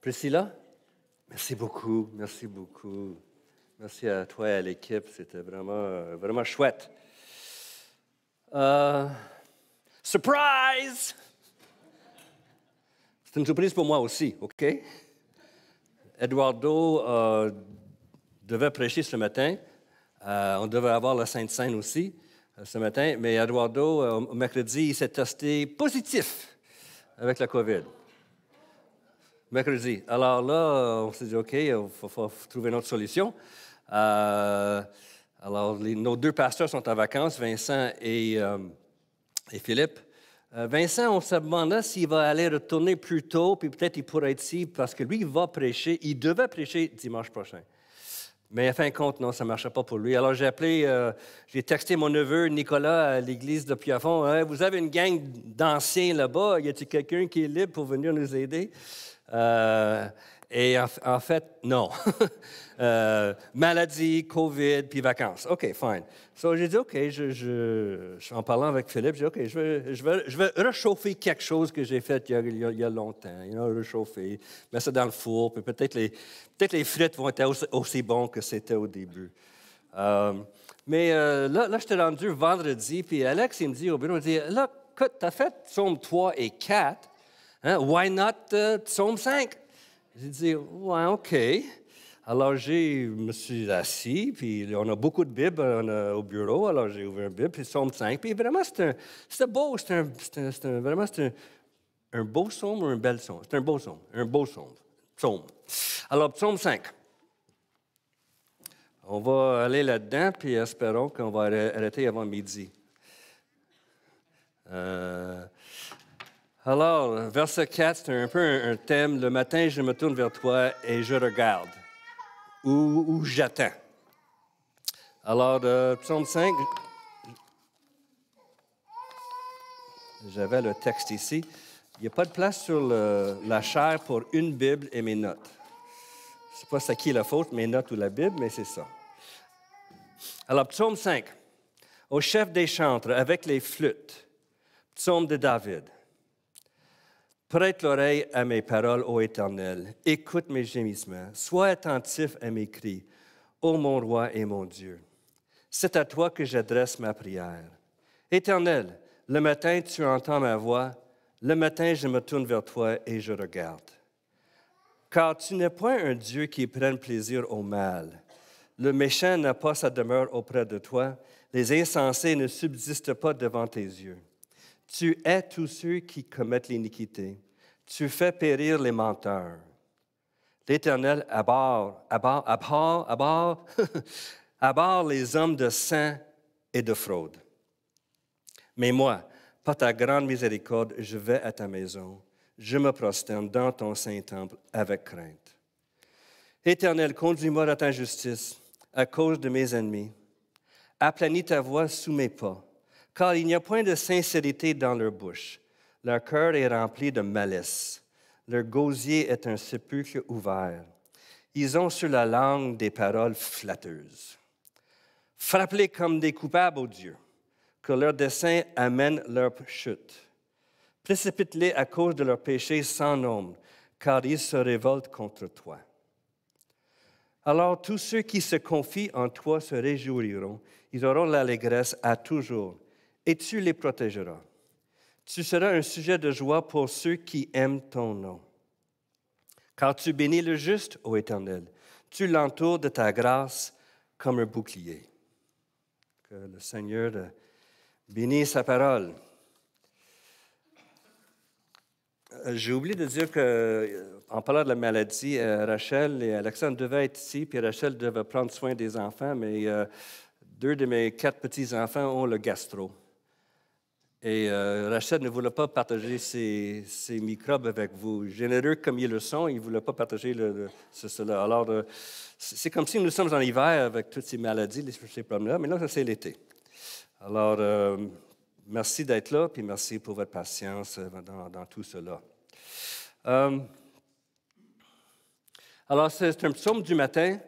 Priscilla, merci beaucoup, merci beaucoup. Merci à toi et à l'équipe, c'était vraiment chouette. Surprise! C'est une surprise pour moi aussi, OK? Eduardo devait prêcher ce matin. On devait avoir la Sainte Seine aussi ce matin, mais Eduardo, mercredi, il s'est testé positif avec la COVID. Mercredi. Alors là, on s'est dit, OK, il faut trouver une autre solution. Alors, nos deux pasteurs sont en vacances, Vincent et Philippe. Vincent, on se demandait s'il va aller retourner plus tôt, puis peut-être il pourrait être ici, parce que lui, il va prêcher. Il devait prêcher dimanche prochain. Mais à fin de compte, non, ça ne marchait pas pour lui. Alors, j'ai texté mon neveu Nicolas à l'église de Pierrefonds. Hey, vous avez une gang d'anciens là-bas. Y a-t-il quelqu'un qui est libre pour venir nous aider? Et en fait, non. Maladie, COVID, puis vacances. OK, fine. So, j'ai dit, OK, en parlant avec Philippe, j'ai dit, OK, je vais réchauffer quelque chose que j'ai fait il y a longtemps. Réchauffer, mettre ça dans le four, puis peut-être les frites vont être aussi bonnes que c'était au début. Mais là, j'étais rendu vendredi, puis Alex, il me dit au bureau, il me dit, là, écoute, tu as fait psaume 3 et 4, hein, why not psaume 5? J'ai dit, ouais, OK. Alors, je me suis assis, puis on a beaucoup de Bibles au bureau, alors j'ai ouvert une Bible, puis psaume 5, puis vraiment, c'était beau, c'était un beau psaume ou un bel psaume? C'est un beau psaume. Alors, psaume 5. On va aller là-dedans, puis espérons qu'on va arrêter avant midi. Alors, verset 4, c'est un peu un thème. Le matin, je me tourne vers toi et je regarde. Ou j'attends. Alors, psaume 5, j'avais le texte ici. Il n'y a pas de place sur la chaire pour une Bible et mes notes. Je ne sais pas c'est à qui la faute, mes notes ou la Bible, mais c'est ça. Alors, psaume 5. Au chef des chantres, avec les flûtes. Psaume de David. Prête l'oreille à mes paroles, ô Éternel. Écoute mes gémissements. Sois attentif à mes cris, ô mon roi et mon Dieu. C'est à toi que j'adresse ma prière. Éternel, le matin, tu entends ma voix. Le matin, je me tourne vers toi et je regarde. Car tu n'es point un Dieu qui prenne plaisir au mal. Le méchant n'a pas sa demeure auprès de toi. Les insensés ne subsistent pas devant tes yeux. Tu hais tous ceux qui commettent l'iniquité. Tu fais périr les menteurs. L'Éternel abhorre les hommes de sang et de fraude. Mais moi, par ta grande miséricorde, je vais à ta maison. Je me prosterne dans ton saint temple avec crainte. Éternel, conduis-moi dans ta justice à cause de mes ennemis. Aplanis ta voix sous mes pas. Car il n'y a point de sincérité dans leur bouche. Leur cœur est rempli de malice. Leur gosier est un sépulcre ouvert. Ils ont sur la langue des paroles flatteuses. Frappe-les comme des coupables, ô Dieu, que leur dessein amène leur chute. Précipite-les à cause de leurs péchés sans nombre, car ils se révoltent contre toi. Alors tous ceux qui se confient en toi se réjouiront. Ils auront l'allégresse à toujours. Et tu les protégeras. Tu seras un sujet de joie pour ceux qui aiment ton nom. Car tu bénis le juste, ô Éternel. Tu l'entoures de ta grâce comme un bouclier. Que le Seigneur bénisse sa parole. J'ai oublié de dire qu'en parlant de la maladie, Rachel et Alexandre devaient être ici, puis Rachel devait prendre soin des enfants, mais 2 de mes 4 petits-enfants ont le gastro. Et Rachel ne voulait pas partager ses microbes avec vous. Généreux comme ils le sont, ils ne voulaient pas partager cela. Alors, c'est comme si nous sommes en hiver avec toutes ces maladies, ces problèmes-là, mais là, c'est l'été. Alors, merci d'être là, puis merci pour votre patience dans tout cela. Alors, c'est un psaume du matin.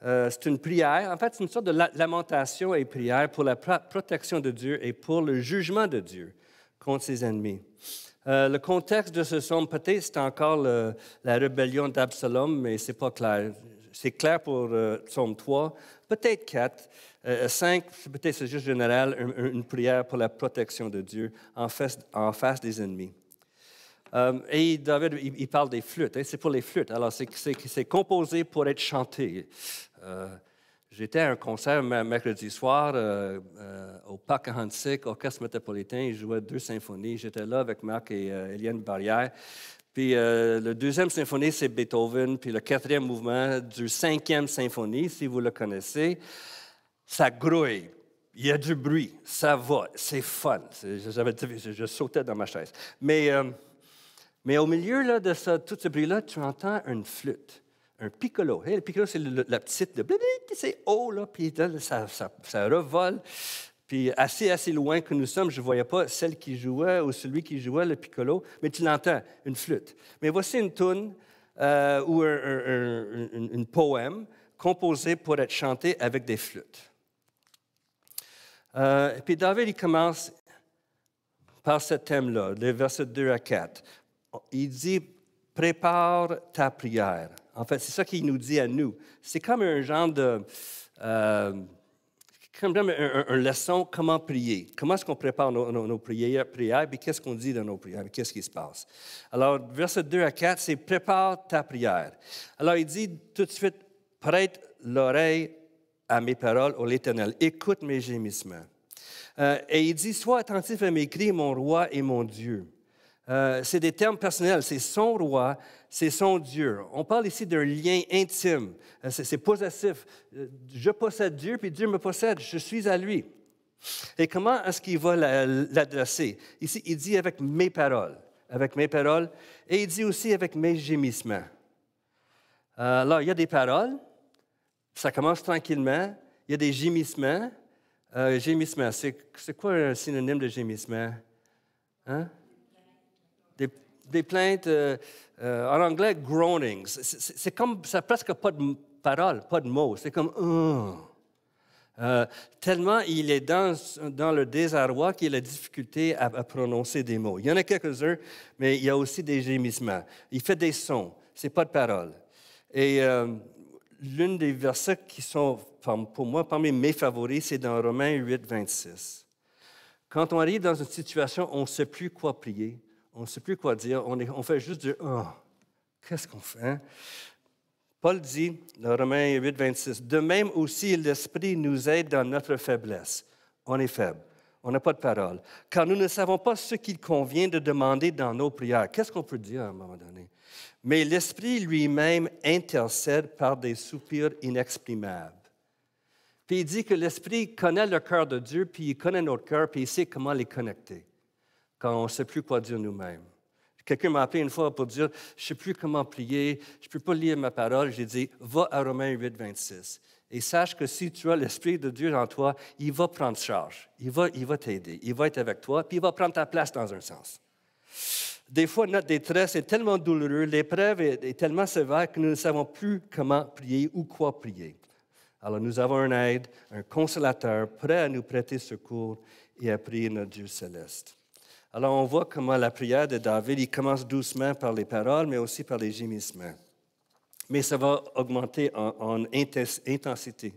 C'est une prière. En fait, c'est une sorte de lamentation et prière pour la protection de Dieu et pour le jugement de Dieu contre ses ennemis. Le contexte de ce psaume, peut-être c'est encore la rébellion d'Absalom, mais ce n'est pas clair. C'est clair pour psaume 3, peut-être 4. 5, peut-être c'est juste général, une prière pour la protection de Dieu en face des ennemis. Et David, il parle des flûtes. Hein, c'est pour les flûtes. Alors, c'est composé pour être chanté. J'étais à un concert mercredi soir au Parc Hansick, Orchestre métropolitain. Ils jouaient 2 symphonies. J'étais là avec Marc et Eliane Barrière. Puis le 2e symphonie, c'est Beethoven. Puis le 4e mouvement du 5e symphonie, si vous le connaissez, ça grouille. Il y a du bruit. Ça va. C'est fun. Je sautais dans ma chaise. Mais au milieu là, de tout ce bruit-là, tu entends une flûte. Un piccolo. Hey, le piccolo, c'est la petite, c'est haut, là, puis là, ça revole. Puis assez loin que nous sommes, je ne voyais pas celle qui jouait ou celui qui jouait le piccolo, mais tu l'entends, une flûte. Mais voici une toune ou un poème composé pour être chanté avec des flûtes. Puis David, il commence par ce thème-là, les versets 2 à 4. Il dit, « Prépare ta prière ». En fait, c'est ça qu'il nous dit à nous. C'est comme un genre de... comme une leçon, comment prier. Comment est-ce qu'on prépare nos prières, puis qu'est-ce qu'on dit dans nos prières, qu'est-ce qui se passe. Alors, versets 2 à 4, c'est « Prépare ta prière ». Alors, il dit tout de suite, « Prête l'oreille à mes paroles, ô l'Éternel. Écoute mes gémissements. » Et il dit, « Sois attentif à mes cris, mon roi et mon Dieu. » C'est des termes personnels. C'est son roi, c'est son Dieu. On parle ici d'un lien intime. C'est possessif. Je possède Dieu, puis Dieu me possède. Je suis à lui. Et comment est-ce qu'il va l'adresser? Ici, il dit avec mes paroles. Avec mes paroles. Et il dit aussi avec mes gémissements. Là, il y a des paroles. Ça commence tranquillement. Il y a des gémissements. Gémissements, c'est quoi un synonyme de gémissement? Hein? Des plaintes, en anglais, groanings. C'est comme, ça n'a presque pas de paroles, pas de mots. C'est comme, tellement il est dans le désarroi qu'il a la difficulté à prononcer des mots. Il y en a quelques-uns, mais il y a aussi des gémissements. Il fait des sons, ce n'est pas de paroles. Et l'un des versets qui sont, pour moi, parmi mes favoris, c'est dans Romains 8, 26. Quand on arrive dans une situation où on ne sait plus quoi prier, on ne sait plus quoi dire, on fait juste dire « Oh, qu'est-ce qu'on fait? Hein? » Paul dit, dans Romains 8, 26, « De même aussi, l'Esprit nous aide dans notre faiblesse. » On est faible, on n'a pas de parole. « Car nous ne savons pas ce qu'il convient de demander dans nos prières. » Qu'est-ce qu'on peut dire à un moment donné? « Mais l'Esprit lui-même intercède par des soupirs inexprimables. » Puis il dit que l'Esprit connaît le cœur de Dieu, puis il connaît notre cœur, puis il sait comment les connecter quand on ne sait plus quoi dire nous-mêmes. Quelqu'un m'a appelé une fois pour dire, je ne sais plus comment prier, je ne peux pas lire ma parole. J'ai dit, va à Romains 8, 26. Et sache que si tu as l'Esprit de Dieu en toi, il va prendre charge, il va t'aider, il va être avec toi, puis il va prendre ta place dans un sens. Des fois, notre détresse est tellement douloureuse, l'épreuve est tellement sévère que nous ne savons plus comment prier ou quoi prier. Alors nous avons un aide, un consolateur, prêt à nous prêter secours et à prier notre Dieu céleste. Alors, on voit comment la prière de David, il commence doucement par les paroles, mais aussi par les gémissements. Mais ça va augmenter en intensité.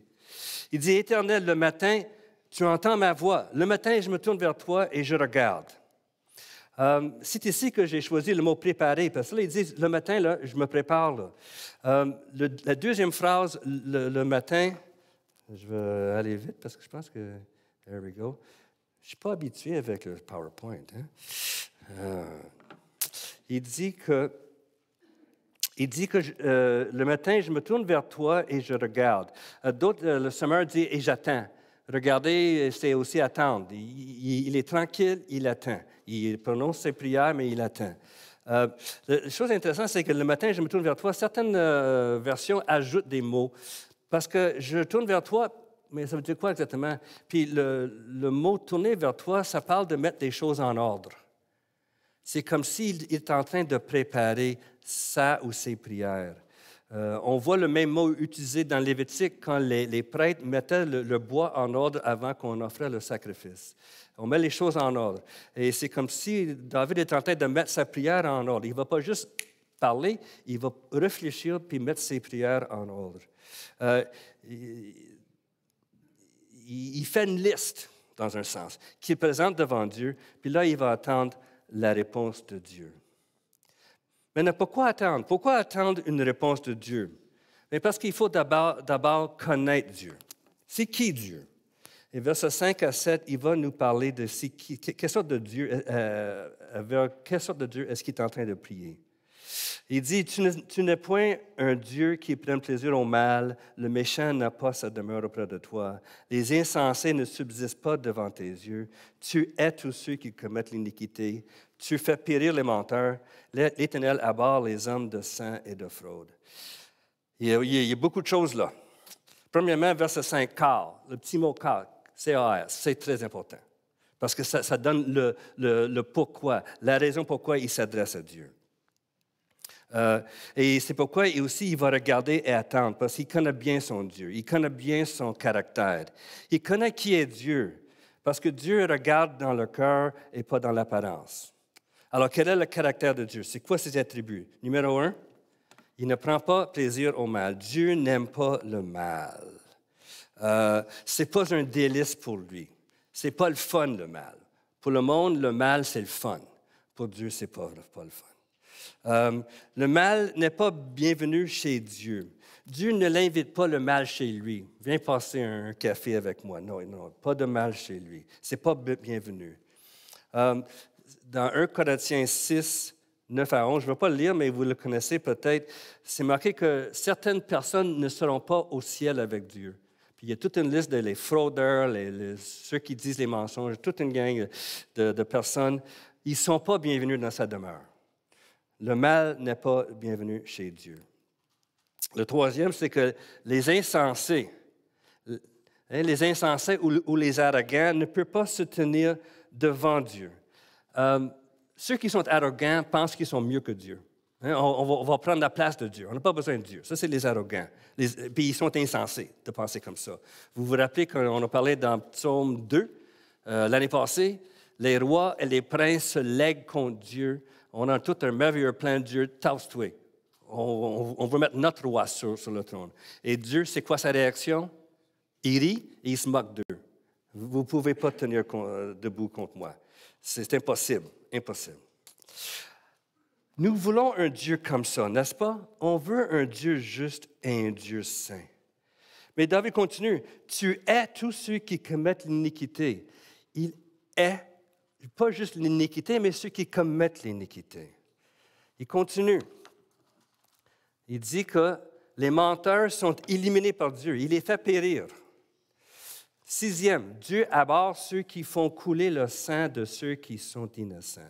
Il dit, « Éternel, le matin, tu entends ma voix. Le matin, je me tourne vers toi et je regarde. » C'est ici que j'ai choisi le mot « préparer », parce que là, il dit, « Le matin, là, je me prépare. » La deuxième phrase, le matin, je vais aller vite parce que je pense que... There we go. Je ne suis pas habitué avec le PowerPoint. Hein? Il dit que le matin, je me tourne vers toi et je regarde. D'autres, le Sommeur dit « et j'attends ». Regarder, c'est aussi attendre. Il est tranquille, il attend. Il prononce ses prières, mais il attend. La chose intéressante, c'est que le matin, je me tourne vers toi. Certaines versions ajoutent des mots. Parce que je tourne vers toi, mais ça veut dire quoi exactement? Puis le mot « tourner vers toi », ça parle de mettre des choses en ordre. C'est comme s'il est en train de préparer sa ou ses prières. On voit le même mot utilisé dans Lévitique quand les prêtres mettaient le bois en ordre avant qu'on offrait le sacrifice. On met les choses en ordre. Et c'est comme si David est en train de mettre sa prière en ordre. Il ne va pas juste parler, il va réfléchir puis mettre ses prières en ordre. Il fait une liste, dans un sens, qu'il présente devant Dieu, puis là, il va attendre la réponse de Dieu. Maintenant, pourquoi attendre? Pourquoi attendre une réponse de Dieu? Mais parce qu'il faut d'abord connaître Dieu. C'est qui Dieu? Et versets 5 à 7, il va nous parler de quelle sorte de Dieu, vers quelle sorte de Dieu est-ce qu'il est en train de prier. Il dit, tu n'es point un Dieu qui prenne plaisir au mal, le méchant n'a pas sa demeure auprès de toi, les insensés ne subsistent pas devant tes yeux, tu hais tous ceux qui commettent l'iniquité, tu fais périr les menteurs, l'Éternel abhorre les hommes de sang et de fraude. Il y a beaucoup de choses là. Premièrement, verset 5, car, le petit mot car, C-A-R, c'est très important, parce que ça donne le pourquoi, la raison pourquoi il s'adresse à Dieu. Et c'est pourquoi il va regarder et attendre, parce qu'il connaît bien son Dieu, il connaît bien son caractère, il connaît qui est Dieu, parce que Dieu regarde dans le cœur et pas dans l'apparence. Alors, quel est le caractère de Dieu? C'est quoi ses attributs? Numéro 1, il ne prend pas plaisir au mal. Dieu n'aime pas le mal. Ce n'est pas un délice pour lui. Ce n'est pas le fun, le mal. Pour le monde, le mal, c'est le fun. Pour Dieu, ce n'est pas le fun. Le mal n'est pas bienvenu chez Dieu. Dieu ne l'invite pas le mal chez lui. Viens passer un café avec moi. Non, pas de mal chez lui. Ce n'est pas bienvenu. Dans 1 Corinthiens 6, 9 à 11, je ne vais pas le lire, mais vous le connaissez peut-être, c'est marqué que certaines personnes ne seront pas au ciel avec Dieu. Puis il y a toute une liste de les fraudeurs, ceux qui disent les mensonges, toute une gang de personnes. Ils ne sont pas bienvenus dans sa demeure. Le mal n'est pas bienvenu chez Dieu. Le troisième, c'est que les insensés ou les arrogants ne peuvent pas se tenir devant Dieu. Ceux qui sont arrogants pensent qu'ils sont mieux que Dieu. On va prendre la place de Dieu. On n'a pas besoin de Dieu. Ça, c'est les arrogants. Puis ils sont insensés de penser comme ça. Vous vous rappelez qu'on a parlé dans Psaume 2, l'année passée, les rois et les princes se lèguent contre Dieu. On a tout un merveilleux plan de Dieu, tasse-toi. On veut mettre notre roi sur le trône. Et Dieu, c'est quoi sa réaction? Il rit et il se moque d'eux. Vous ne pouvez pas tenir debout contre moi. C'est impossible, impossible. Nous voulons un Dieu comme ça, n'est-ce pas? On veut un Dieu juste et un Dieu saint. Mais David continue. Tu hais tous ceux qui commettent l'iniquité. Il hait pas juste l'iniquité, mais ceux qui commettent l'iniquité. Il continue. Il dit que les menteurs sont éliminés par Dieu. Il les fait périr. 6e, Dieu abhorre ceux qui font couler le sang de ceux qui sont innocents.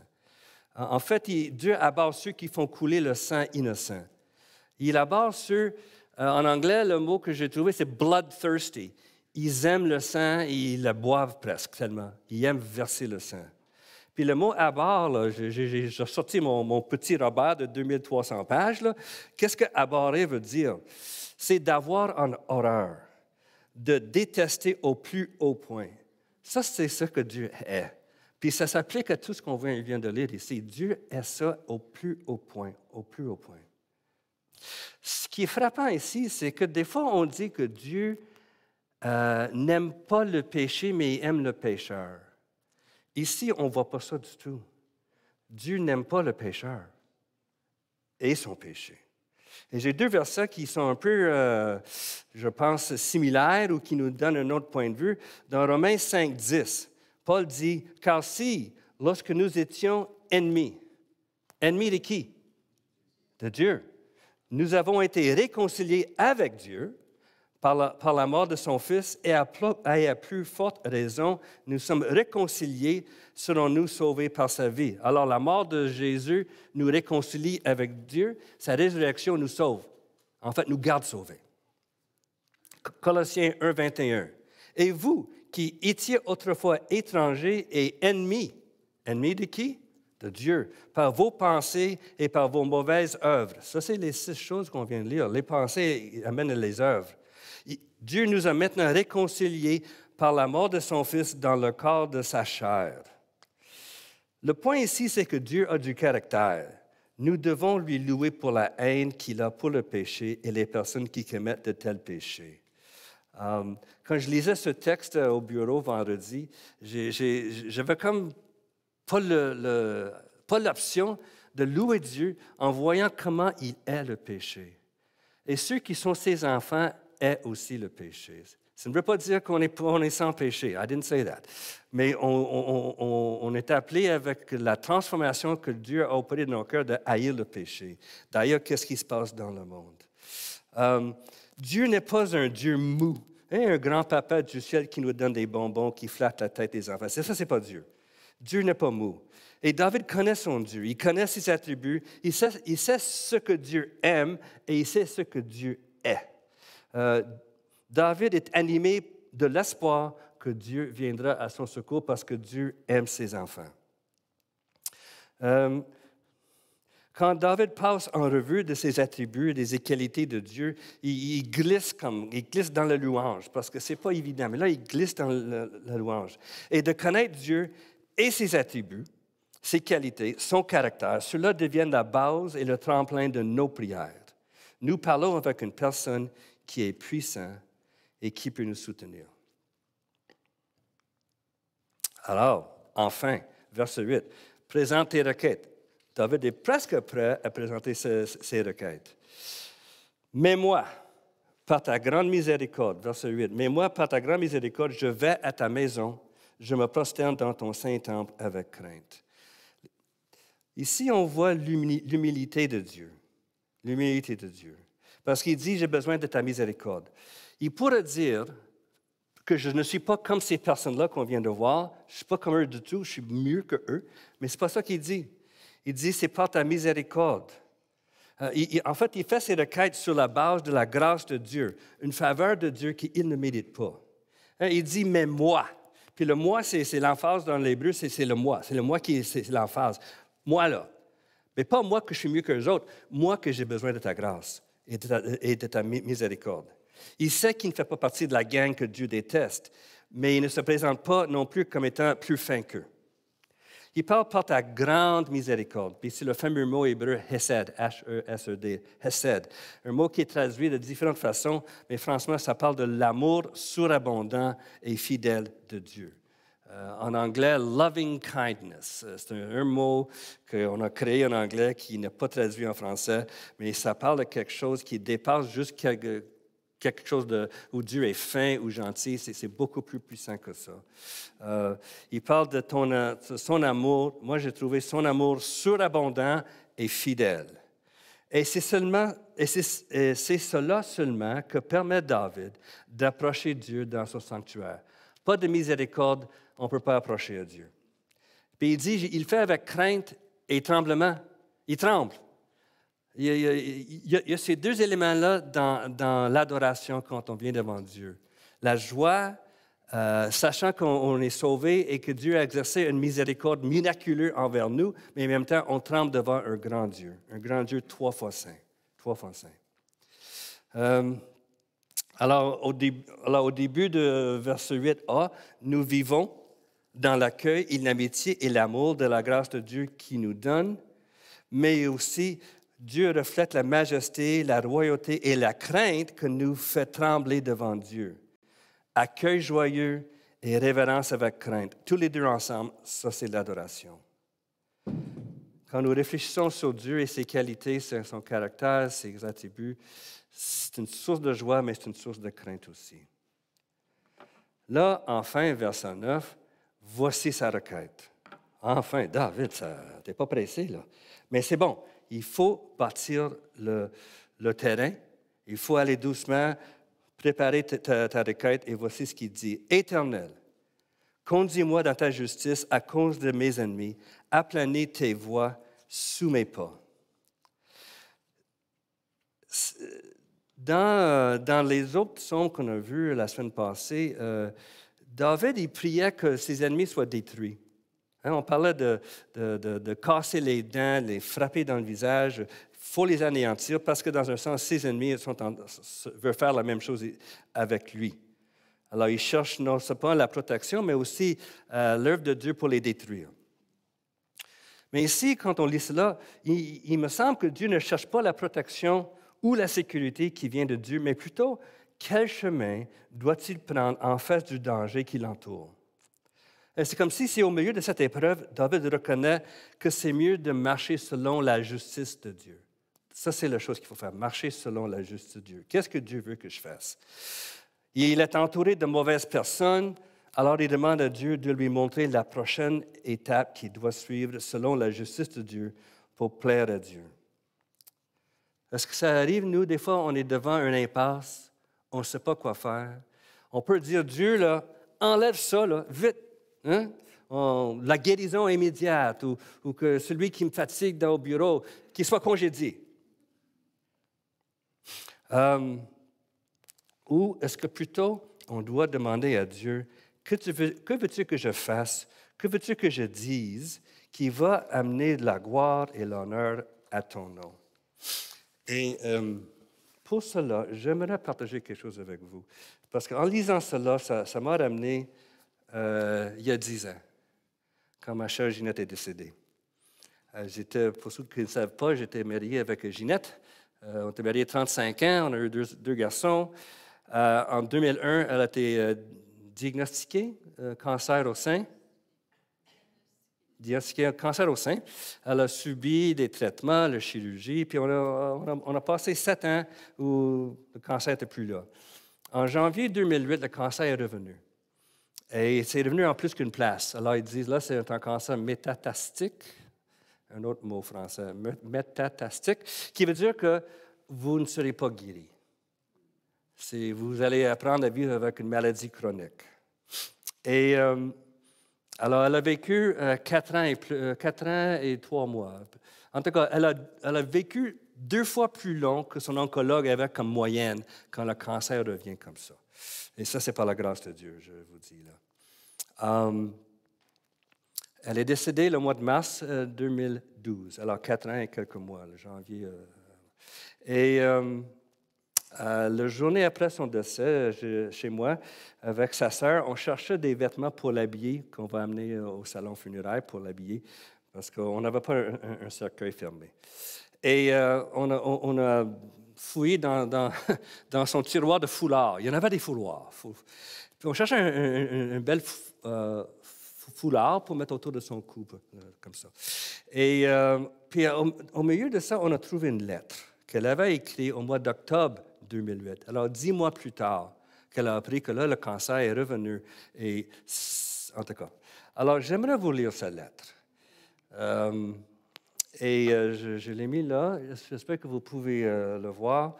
En fait, Dieu abhorre ceux qui font couler le sang innocent. Il abhorre ceux, en anglais, le mot que j'ai trouvé, c'est bloodthirsty. Ils aiment le sang et ils le boivent presque tellement. Ils aiment verser le sang. Puis le mot abhorre, j'ai sorti mon petit Robert de 2300 pages. Qu'est-ce que abhorrer veut dire? C'est d'avoir en horreur, de détester au plus haut point. Ça, c'est ce que Dieu est. Puis ça s'applique à tout ce qu'on vient de lire ici. Dieu est ça au plus haut point, au plus haut point. Ce qui est frappant ici, c'est que des fois, on dit que Dieu n'aime pas le péché, mais il aime le pécheur. Ici, on ne voit pas ça du tout. Dieu n'aime pas le pécheur et son péché. Et j'ai deux versets qui sont un peu, je pense, similaires ou qui nous donnent un autre point de vue. Dans Romains 5, 10, Paul dit, « Car si, lorsque nous étions ennemis de qui? De Dieu. Nous avons été réconciliés avec Dieu par la mort de son Fils et à plus forte raison, nous sommes réconciliés, serons-nous sauvés par sa vie. » Alors, la mort de Jésus nous réconcilie avec Dieu, sa résurrection nous sauve. En fait, nous garde sauvés. Colossiens 1, 21. « Et vous, qui étiez autrefois étrangers et ennemis de qui? de Dieu, par vos pensées et par vos mauvaises œuvres. Ça, c'est les 6 choses qu'on vient de lire. Les pensées amènent les œuvres. Dieu nous a maintenant réconciliés par la mort de son Fils dans le corps de sa chair. Le point ici, c'est que Dieu a du caractère. Nous devons lui louer pour la haine qu'il a pour le péché et les personnes qui commettent de tels péchés. Quand je lisais ce texte au bureau vendredi, j'avais comme pas l'option de louer Dieu en voyant comment il est le péché. Et ceux qui sont ses enfants est aussi le péché. Ça ne veut pas dire qu'on est sans péché. I didn't say that. Mais on est appelé avec la transformation que Dieu a opérée dans nos cœurs de haïr le péché. D'ailleurs, qu'est-ce qui se passe dans le monde? Dieu n'est pas un Dieu mou. Un grand-papa du ciel qui nous donne des bonbons, qui flatte la tête des enfants. Ça, c'est pas Dieu. Dieu n'est pas mou. Et David connaît son Dieu. Il connaît ses attributs. Il sait ce que Dieu aime et il sait ce que Dieu est. David est animé de l'espoir que Dieu viendra à son secours parce que Dieu aime ses enfants. Quand David passe en revue de ses attributs, des qualités de Dieu, il glisse dans la louange, parce que ce n'est pas évident, mais là, il glisse dans la louange. Et de connaître Dieu et ses attributs, ses qualités, son caractère, cela devient la base et le tremplin de nos prières. Nous parlons avec une personne qui est puissante et qui peut nous soutenir. Alors, enfin, verset 8, présente tes requêtes. David est presque prêt à présenter ses requêtes. Mais moi, par ta grande miséricorde, verset 8, mais moi, par ta grande miséricorde, je vais à ta maison, je me prosterne dans ton saint temple avec crainte. Ici, on voit l'humilité de Dieu. L'humilité de Dieu. Parce qu'il dit, j'ai besoin de ta miséricorde. Il pourrait dire que je ne suis pas comme ces personnes-là qu'on vient de voir, je ne suis pas comme eux du tout, je suis mieux que eux, mais ce n'est pas ça qu'il dit. Il dit, c'est par ta miséricorde. En fait, il fait ses requêtes sur la base de la grâce de Dieu, une faveur de Dieu qu'il ne mérite pas. Il dit, mais moi. Puis le moi, c'est l'emphase dans l'hébreu, c'est le moi. C'est le moi qui est l'emphase. Moi, là. Mais pas moi que je suis mieux que les autres, moi que j'ai besoin de ta grâce et de ta miséricorde. Il sait qu'il ne fait pas partie de la gang que Dieu déteste, mais il ne se présente pas non plus comme étant plus fin qu'eux. Il parle par ta grande miséricorde. Puis c'est le fameux mot hébreu hesed, H-E-S-E-D, hesed. Un mot qui est traduit de différentes façons, mais franchement, ça parle de l'amour surabondant et fidèle de Dieu. En anglais, loving kindness. C'est un mot qu'on a créé en anglais qui n'est pas traduit en français, mais ça parle de quelque chose qui dépasse juste quelque chose où Dieu est fin ou gentil, c'est beaucoup plus puissant que ça. Il parle de son amour. Moi, j'ai trouvé son amour surabondant et fidèle. Et c'est cela seulement que permet David d'approcher Dieu dans son sanctuaire. Pas de miséricorde, on ne peut pas approcher à Dieu. Puis il dit, il fait avec crainte et tremblement. Il tremble. Il y a ces 2 éléments-là dans l'adoration quand on vient devant Dieu. La joie, sachant qu'on est sauvé et que Dieu a exercé une miséricorde miraculeuse envers nous, mais en même temps, on tremble devant un grand Dieu 3 fois saint. 3 fois saint. Alors, au début de verset 8a, nous vivons dans l'accueil et l'amitié et l'amour de la grâce de Dieu qui nous donne, mais aussi Dieu reflète la majesté, la royauté et la crainte que nous fait trembler devant Dieu. Accueil joyeux et révérence avec crainte. Tous les deux ensemble, ça c'est l'adoration. Quand nous réfléchissons sur Dieu et ses qualités, son caractère, ses attributs, c'est une source de joie, mais c'est une source de crainte aussi. Là, enfin, verset 9, voici sa requête. Enfin, David, tu n'es pas pressé, là. Mais c'est bon. Il faut bâtir le terrain, il faut aller doucement, préparer ta requête, et voici ce qu'il dit. Éternel, conduis-moi dans ta justice à cause de mes ennemis, aplanis tes voies sous mes pas. Dans les autres psaumes qu'on a vus la semaine passée, David, il priait que ses ennemis soient détruits. Hein, on parlait de casser les dents, les frapper dans le visage. Il faut les anéantir parce que, dans un sens, ses ennemis veulent faire la même chose avec lui. Alors, ils cherchent non seulement la protection, mais aussi l'œuvre de Dieu pour les détruire. Mais ici, quand on lit cela, il me semble que Dieu ne cherche pas la protection ou la sécurité qui vient de Dieu, mais plutôt quel chemin doit-il prendre en face du danger qui l'entoure. Et c'est comme si au milieu de cette épreuve, David reconnaît que c'est mieux de marcher selon la justice de Dieu. Ça, c'est la chose qu'il faut faire, marcher selon la justice de Dieu. Qu'est-ce que Dieu veut que je fasse? Il est entouré de mauvaises personnes, alors il demande à Dieu de lui montrer la prochaine étape qu'il doit suivre selon la justice de Dieu pour plaire à Dieu. Est-ce que ça arrive, nous, des fois, on est devant une impasse, on ne sait pas quoi faire. On peut dire, Dieu, là, enlève ça, là, vite. Hein? La guérison immédiate ou que celui qui me fatigue dans le bureau, qu'il soit congédié. Ou est-ce que plutôt on doit demander à Dieu, que veux-tu que je fasse, que veux-tu que je dise qui va amener de la gloire et l'honneur à ton nom? Et pour cela, j'aimerais partager quelque chose avec vous. Parce qu'en lisant cela, ça m'a ramené il y a 10 ans, quand ma chère Ginette est décédée. Pour ceux qui ne savent pas, j'étais marié avec Ginette. On était mariés 35 ans, on a eu deux garçons. En 2001, elle a été diagnostiquée cancer au sein. Diagnostiquée cancer au sein. Elle a subi des traitements, la chirurgie, puis on a passé 7 ans où le cancer n'était plus là. En janvier 2008, le cancer est revenu. Et c'est revenu en plus qu'une place. Alors, ils disent, là, c'est un cancer métatastique, un autre mot français, métatastique, qui veut dire que vous ne serez pas guéri. Vous allez apprendre à vivre avec une maladie chronique. Et alors, elle a vécu 4 ans et 3 mois. En tout cas, elle a vécu 2 fois plus long que son oncologue avait comme moyenne quand le cancer revient comme ça. Et ça, c'est par la grâce de Dieu, je vous dis là. Elle est décédée le mois de mars 2012, alors 4 ans et quelques mois, le janvier. Et la journée après son décès, chez moi, avec sa sœur, on cherchait des vêtements pour l'habiller, qu'on va amener au salon funéraire pour l'habiller, parce qu'on n'avait pas un cercueil fermé. Et on a fouillé dans son tiroir de foulards. Il y en avait des foulards. Puis on cherchait un bel foulard pour mettre autour de son cou, comme ça. Et puis au milieu de ça, on a trouvé une lettre qu'elle avait écrite au mois d'octobre 2008. Alors, 10 mois plus tard, qu'elle a appris que là, le cancer est revenu. Et, en tout cas. Alors, j'aimerais vous lire cette lettre. Je l'ai mis là. J'espère que vous pouvez le voir.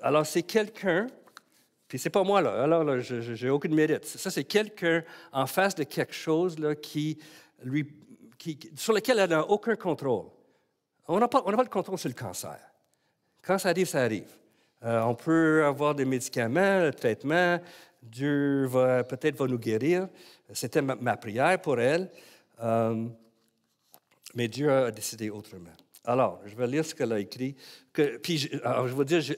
Alors, c'est quelqu'un, puis c'est pas moi, là. Alors, là, j'ai aucun mérite. Ça, c'est quelqu'un en face de quelque chose là, sur lequel elle n'a aucun contrôle. On n'a pas de contrôle sur le cancer. Quand ça arrive, ça arrive. On peut avoir des médicaments, le traitement. Dieu peut-être va nous guérir. C'était ma prière pour elle. Mais Dieu a décidé autrement. Alors, je vais lire ce qu'elle a écrit. Je vais dire, je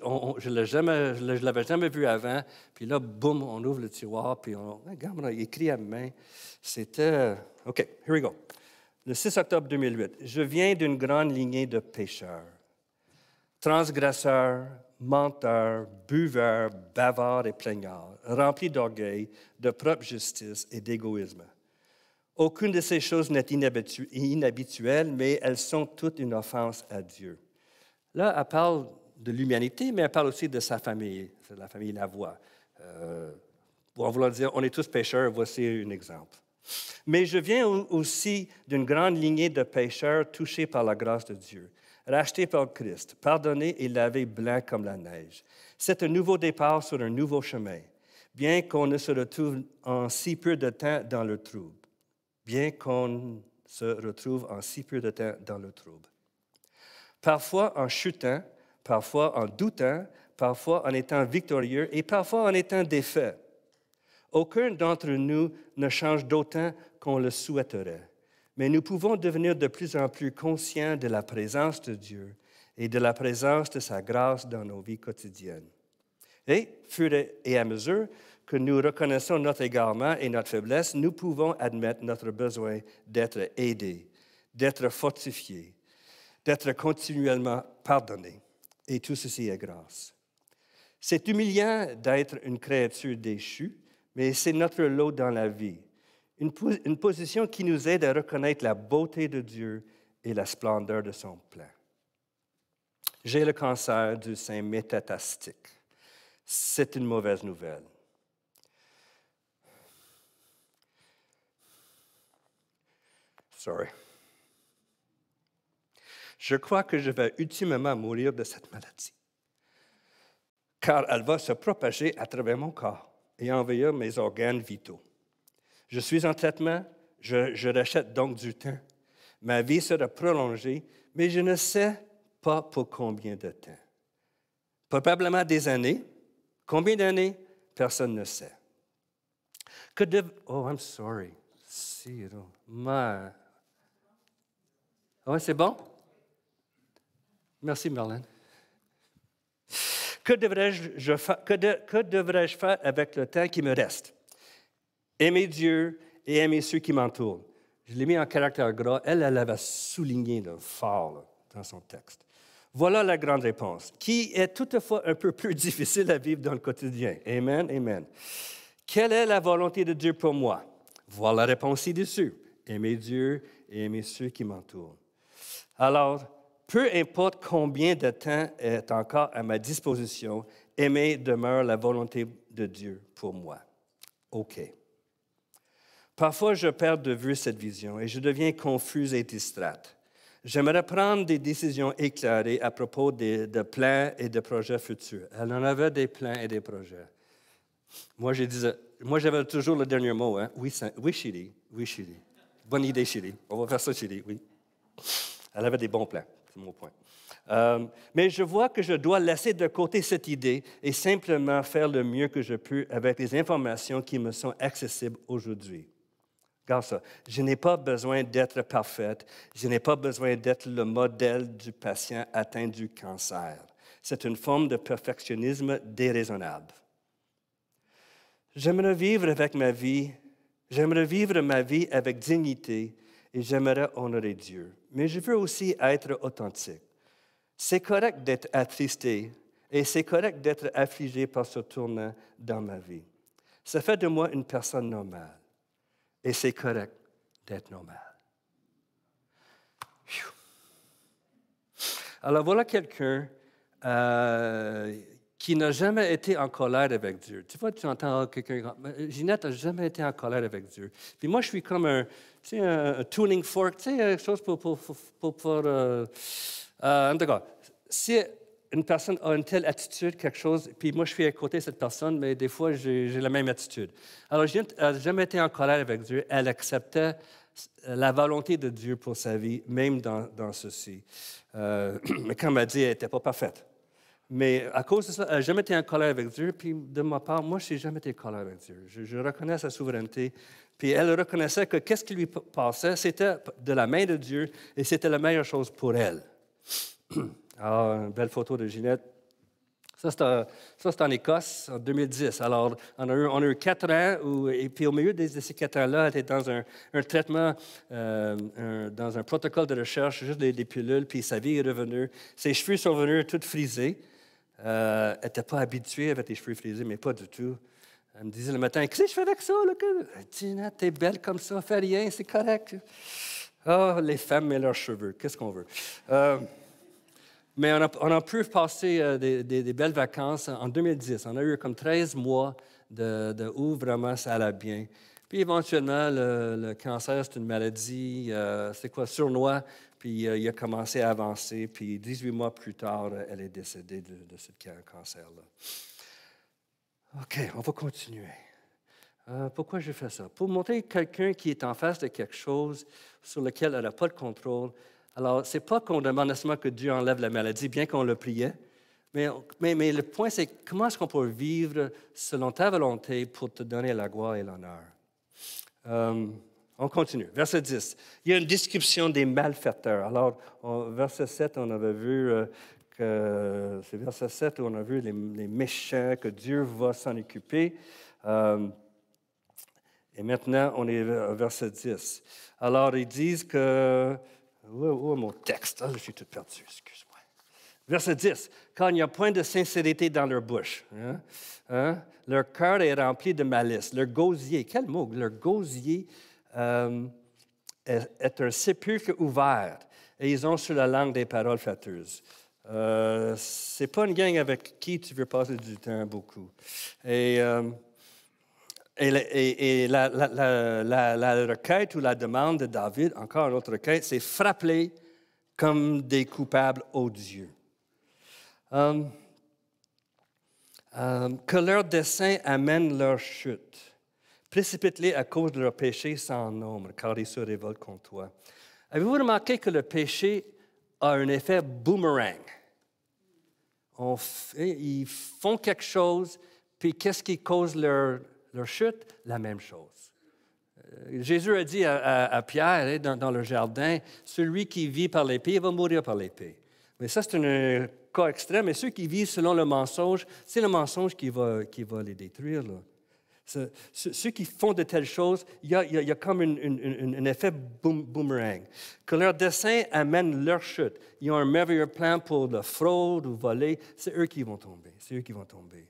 ne l'avais jamais vu avant. Puis là, boum, on ouvre le tiroir, puis regarde, on a écrit à main. C'était... OK, here we go. Le 6 octobre 2008, je viens d'une grande lignée de pécheurs, transgresseurs, menteurs, buveurs, bavards et plaignards, remplis d'orgueil, de propre justice et d'égoïsme. Aucune de ces choses n'est inhabituelle, mais elles sont toutes une offense à Dieu. Là, elle parle de l'humanité, mais elle parle aussi de sa famille, c'est la famille Lavoie. Pour vouloir dire, on est tous pécheurs, voici un exemple. Mais je viens aussi d'une grande lignée de pécheurs touchés par la grâce de Dieu, rachetés par Christ, pardonnés et lavés blancs comme la neige. C'est un nouveau départ sur un nouveau chemin, bien qu'on ne se retrouve en si peu de temps dans le trouble. Parfois en chutant, parfois en doutant, parfois en étant victorieux et parfois en étant défait. Aucun d'entre nous ne change d'autant qu'on le souhaiterait, mais nous pouvons devenir de plus en plus conscients de la présence de Dieu et de la présence de sa grâce dans nos vies quotidiennes. Et, fur et à mesure que nous reconnaissons notre égarement et notre faiblesse, nous pouvons admettre notre besoin d'être aidés, d'être fortifiés, d'être continuellement pardonnés. Et tout ceci est grâce. C'est humiliant d'être une créature déchue, mais c'est notre lot dans la vie. Une position qui nous aide à reconnaître la beauté de Dieu et la splendeur de son plan. J'ai le cancer du sein métatastique. C'est une mauvaise nouvelle. Sorry. Je crois que je vais ultimement mourir de cette maladie, car elle va se propager à travers mon corps et envahir mes organes vitaux. Je suis en traitement, je rachète donc du temps. Ma vie sera prolongée, mais je ne sais pas pour combien de temps. Probablement des années. Combien d'années? Personne ne sait. Oh, I'm sorry. Oh, c'est bon? Merci, Marlène. Que devrais-je faire avec le temps qui me reste? Aimer Dieu et aimer ceux qui m'entourent. Je l'ai mis en caractère gras. Elle avait souligné fort dans son texte. Voilà la grande réponse, qui est toutefois un peu plus difficile à vivre dans le quotidien. Amen, amen. Quelle est la volonté de Dieu pour moi? Voilà la réponse ci-dessus. Aimer Dieu et aimer ceux qui m'entourent. Alors, peu importe combien de temps est encore à ma disposition, aimer demeure la volonté de Dieu pour moi. OK. Parfois, je perds de vue cette vision et je deviens confuse et distraite. J'aimerais prendre des décisions éclairées à propos de plans et de projets futurs. Elle en avait des plans et des projets. Moi, j'avais toujours le dernier mot. Hein? Oui, chérie. Oui, chérie. Bonne idée, chérie. On va faire ça, chérie. Oui. Elle avait des bons plans. C'est mon point. Mais je vois que je dois laisser de côté cette idée et simplement faire le mieux que je peux avec les informations qui me sont accessibles aujourd'hui. Regarde ça. Je n'ai pas besoin d'être parfaite. Je n'ai pas besoin d'être le modèle du patient atteint du cancer. C'est une forme de perfectionnisme déraisonnable. J'aimerais vivre ma vie avec dignité et j'aimerais honorer Dieu. Mais je veux aussi être authentique. C'est correct d'être attristé et c'est correct d'être affligé par ce tournant dans ma vie. Ça fait de moi une personne normale. Et c'est correct d'être normal. Alors voilà quelqu'un qui n'a jamais été en colère avec Dieu. Tu vois, tu entends quelqu'un... Ginette n'a jamais été en colère avec Dieu. Puis moi, je suis comme un tuning fork, tu sais, quelque chose pour en tout cas, si une personne a une telle attitude, quelque chose, puis moi, je suis à côté de cette personne, mais des fois, j'ai la même attitude. Alors, Ginette n'a jamais été en colère avec Dieu. Elle acceptait la volonté de Dieu pour sa vie, même dans ceci. Mais comme elle dit, elle n'était pas parfaite. Mais à cause de ça, elle n'a jamais été en colère avec Dieu. Puis de ma part, moi, je n'ai jamais été en colère avec Dieu. Je reconnais sa souveraineté. Puis elle reconnaissait que qu'est-ce qui lui passait, c'était de la main de Dieu et c'était la meilleure chose pour elle. Alors, une belle photo de Ginette. Ça, c'est en Écosse, en 2010. Alors, on a eu 4 ans, et puis au milieu de ces 4 ans-là, elle était dans un traitement, dans un protocole de recherche, juste des pilules, puis sa vie est revenue. Ses cheveux sont venus toutes frisés. Elle n'était pas habituée avec les cheveux frisés, mais pas du tout. Elle me disait le matin, « Qu'est-ce que je fais avec ça? » Elle dit, « T'es belle comme ça, fais rien, c'est correct. » Oh, les femmes et leurs cheveux, qu'est-ce qu'on veut? Mais on a pu passer des belles vacances en 2010. On a eu comme 13 mois où vraiment ça allait bien. Puis éventuellement, le cancer, c'est une maladie, sournois, puis il a commencé à avancer. Puis 18 mois plus tard, elle est décédée de ce cancer-là. OK, on va continuer. Pourquoi je fais ça? Pour montrer quelqu'un qui est en face de quelque chose sur lequel elle n'a pas le contrôle. Alors, ce n'est pas qu'on demande nécessairement que Dieu enlève la maladie, bien qu'on le priait, Mais le point, c'est comment est-ce qu'on peut vivre selon ta volonté pour te donner la gloire et l'honneur? On continue. Verset 10. Il y a une description des malfaiteurs. Alors, verset 7, on avait vu que c'est verset 7 où on a vu les méchants, que Dieu va s'en occuper. Et maintenant, on est au verset 10. Alors, ils disent que... Où est mon texte? Ah, je suis tout perdu, excuse-moi. Verset 10. « Car il n'y a point de sincérité dans leur bouche. Leur cœur est rempli de malice. Leur gosier, quel mot? Leur gosier est un sépulcre ouvert. Et ils ont sur la langue des paroles flatteuses. » C'est pas une gang avec qui tu veux passer du temps beaucoup. Et la requête ou la demande de David, encore une autre requête, c'est frapper comme des coupables odieux. Que leur dessein amène leur chute. Précipite-les à cause de leur péché sans nombre, car ils se révoltent contre toi. Avez-vous remarqué que le péché a un effet boomerang? Ils font quelque chose, puis qu'est-ce qui cause leur chute? La même chose. Jésus a dit à Pierre, dans le jardin, « Celui qui vit par l'épée va mourir par l'épée. » Mais ça, c'est un cas extrême. Et ceux qui vivent selon le mensonge, c'est le mensonge qui va les détruire. Là. Ceux qui font de telles choses, il y a comme un effet boomerang. Que leur dessein amène leur chute. Ils ont un merveilleux plan pour la fraude ou voler. C'est eux qui vont tomber. C'est eux qui vont tomber.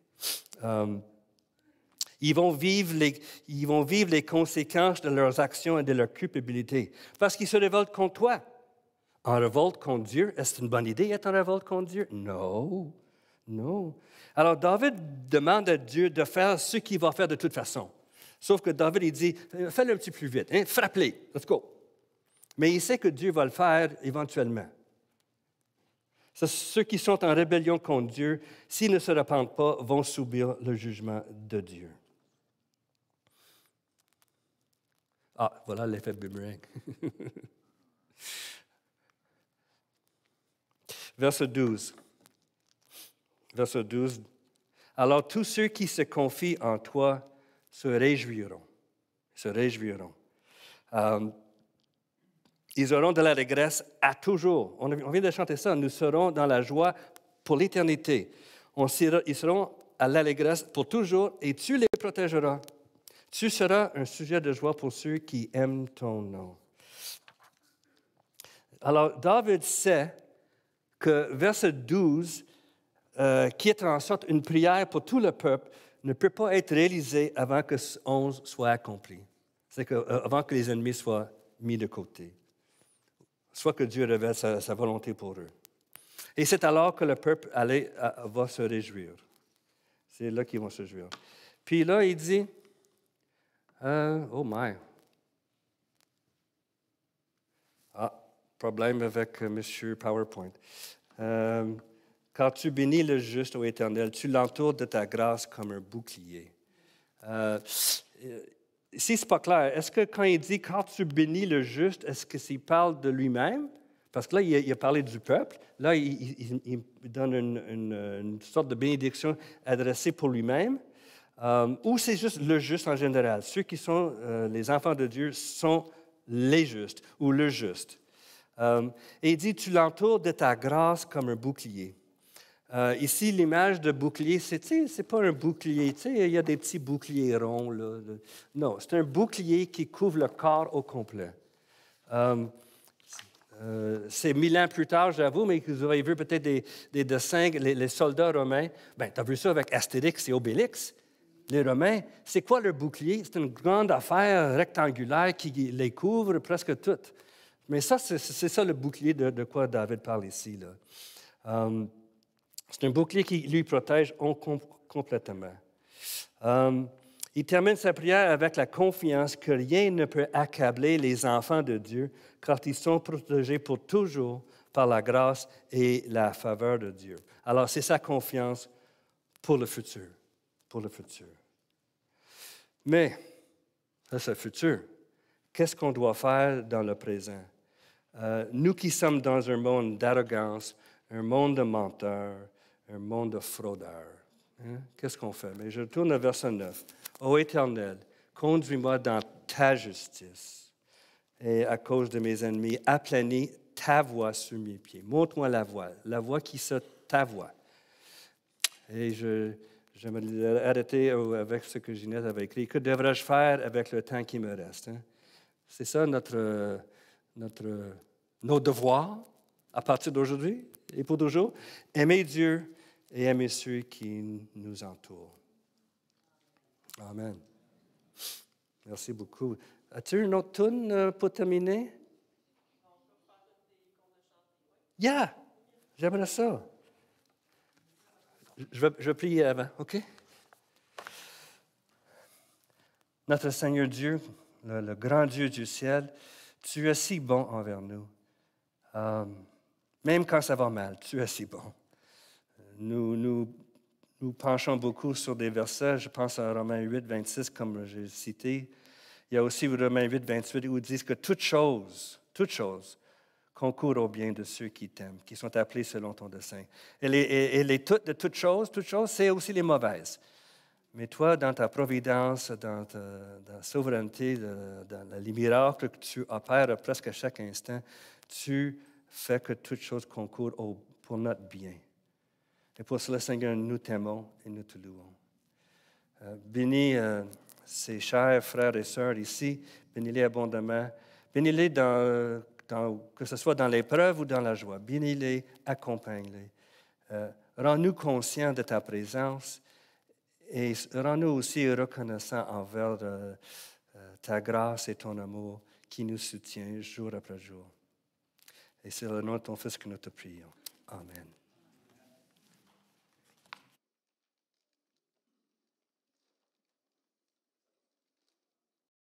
Ils vont vivre les conséquences de leurs actions et de leur culpabilité. Parce qu'ils se révoltent contre toi. En révolte contre Dieu, est-ce une bonne idée d'être en révolte contre Dieu? Non, non. Alors David demande à Dieu de faire ce qu'il va faire de toute façon. Sauf que David, il dit, fais-le un petit peu plus vite, frappe-les, let's go. Mais il sait que Dieu va le faire éventuellement. Ceux qui sont en rébellion contre Dieu, s'ils ne se repentent pas, vont subir le jugement de Dieu. Ah, voilà l'effet boomerang. Verset 12. Verset 12. Alors, tous ceux qui se confient en toi se réjouiront. Se réjouiront. Ils auront de l'allégresse à toujours. On vient de chanter ça. Nous serons dans la joie pour l'éternité. Ils seront à l'allégresse pour toujours et tu les protégeras. Tu seras un sujet de joie pour ceux qui aiment ton nom. Alors, David sait que verset 12, qui est en sorte une prière pour tout le peuple, ne peut pas être réalisé avant que 11 soit accompli. C'est avant que les ennemis soient mis de côté. Soit que Dieu révèle sa volonté pour eux. Et c'est alors que le peuple va se réjouir. C'est là qu'ils vont se réjouir. Puis là, il dit, oh my. Problème avec M. PowerPoint. Quand tu bénis le juste, ô Éternel, tu l'entoures de ta grâce comme un bouclier. Ici, ce n'est pas clair. Est-ce que quand il dit « quand tu bénis le juste », est-ce qu'il parle de lui-même? Parce que là, il a parlé du peuple. Là, il donne une sorte de bénédiction adressée pour lui-même. Ou c'est juste le juste en général. Ceux qui sont les enfants de Dieu sont les justes ou le juste. Et il dit, tu l'entoures de ta grâce comme un bouclier. Ici, l'image de bouclier, c'est pas un bouclier. Il y a des petits boucliers ronds. Là. Non, c'est un bouclier qui couvre le corps au complet. C'est 1000 ans plus tard, j'avoue, mais vous aurez vu peut-être des dessins, les soldats romains. Bien, tu as vu ça avec Astérix et Obélix. Les Romains, c'est quoi leur bouclier? C'est une grande affaire rectangulaire qui les couvre presque toutes. Mais ça, c'est ça le bouclier de quoi David parle ici. Là. C'est un bouclier qui lui protège complètement. Il termine sa prière avec la confiance que rien ne peut accabler les enfants de Dieu, car ils sont protégés pour toujours par la grâce et la faveur de Dieu. Alors, c'est sa confiance pour le futur. Pour le futur. Mais, ça c'est le futur. Qu'est-ce qu'on doit faire dans le présent? Nous qui sommes dans un monde d'arrogance, un monde de menteurs, un monde de fraudeurs. Hein? Qu'est-ce qu'on fait? Mais je retourne au verset 9. Ô Éternel, conduis-moi dans ta justice. Et à cause de mes ennemis, aplanis ta voie sur mes pieds. Montre-moi la voie qui sera ta voie. Et j'aimerais arrêter avec ce que Ginette avait écrit. Que devrais-je faire avec le temps qui me reste? Hein? C'est ça nos devoirs à partir d'aujourd'hui et pour toujours. Aimer Dieu et aimer ceux qui nous entourent. Amen. Merci beaucoup. As-tu une autre tune pour terminer? Yeah! J'aimerais ça. Je vais prier avant, OK? Notre Seigneur Dieu, le grand Dieu du ciel, tu es si bon envers nous. Même quand ça va mal, tu es si bon. Nous penchons beaucoup sur des versets. Je pense à Romains 8, 26, comme j'ai cité. Il y a aussi Romains 8, 28, où ils disent que toute chose concourt au bien de ceux qui t'aiment, qui sont appelés selon ton dessein. Et toutes choses, c'est aussi les mauvaises. Mais toi, dans ta providence, dans ta souveraineté, dans les miracles que tu opères presque à chaque instant, tu fais que toutes choses concourent pour notre bien. Et pour cela, Seigneur, nous t'aimons et nous te louons. Bénis ces chers frères et sœurs ici, bénis-les abondamment. Bénis-les que ce soit dans l'épreuve ou dans la joie. Bénis-les, accompagne-les. Rends-nous conscients de ta présence et rends-nous aussi reconnaissants envers ta grâce et ton amour qui nous soutient jour après jour. Et c'est le nom de ton Fils que nous te prions. Amen.